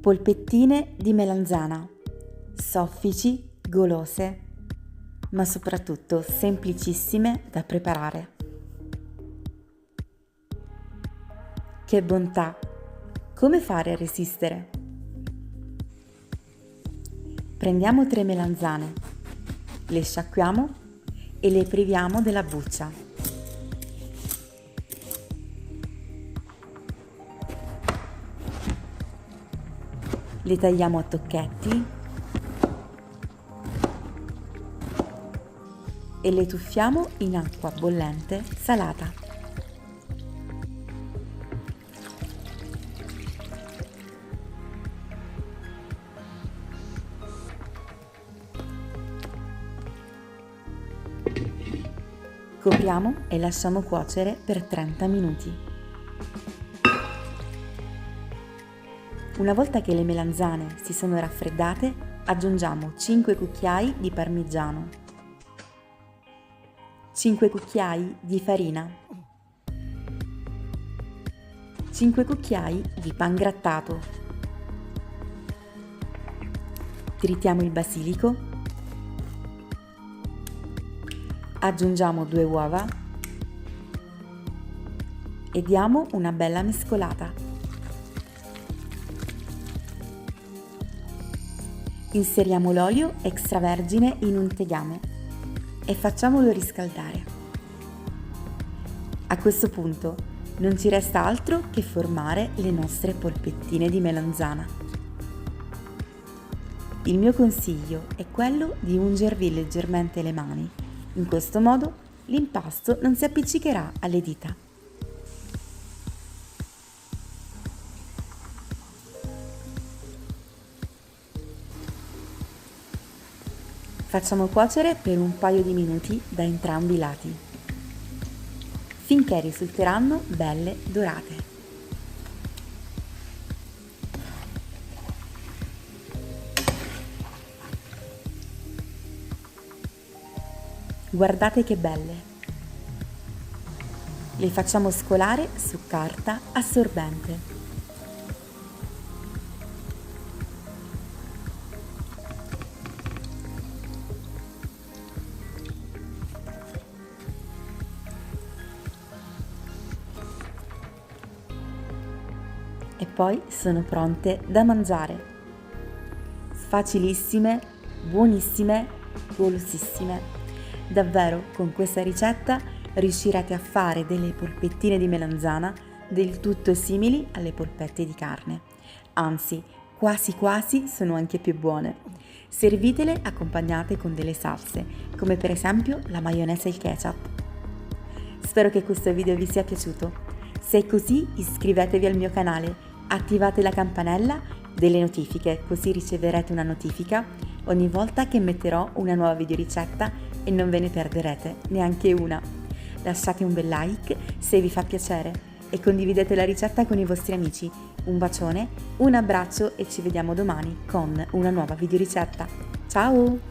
Polpettine di melanzana, soffici, golose, ma soprattutto semplicissime da preparare. Che bontà! Come fare a resistere? Prendiamo 3 melanzane, le sciacquiamo e le priviamo della buccia. Le tagliamo a tocchetti e le tuffiamo in acqua bollente salata. Copriamo e lasciamo cuocere per 30 minuti. Una volta che le melanzane si sono raffreddate, aggiungiamo 5 cucchiai di parmigiano, 5 cucchiai di farina, 5 cucchiai di pangrattato. Tritiamo il basilico, aggiungiamo 2 uova e diamo una bella mescolata. Inseriamo l'olio extravergine in un tegame e facciamolo riscaldare. A questo punto non ci resta altro che formare le nostre polpettine di melanzana. Il mio consiglio è quello di ungervi leggermente le mani. In questo modo l'impasto non si appiccicherà alle dita. Facciamo cuocere per un paio di minuti da entrambi i lati, finché risulteranno belle dorate. Guardate che belle! Le facciamo scolare su carta assorbente. E poi sono pronte da mangiare. Facilissime, buonissime, golosissime. Davvero, con questa ricetta riuscirete a fare delle polpettine di melanzana del tutto simili alle polpette di carne. Anzi, quasi quasi sono anche più buone. Servitele accompagnate con delle salse, come per esempio la maionese e il ketchup. Spero che questo video vi sia piaciuto. Se è così, iscrivetevi al mio canale. Attivate la campanella delle notifiche, così riceverete una notifica ogni volta che metterò una nuova videoricetta e non ve ne perderete neanche una. Lasciate un bel like se vi fa piacere e condividete la ricetta con i vostri amici. Un bacione, un abbraccio e ci vediamo domani con una nuova videoricetta. Ciao!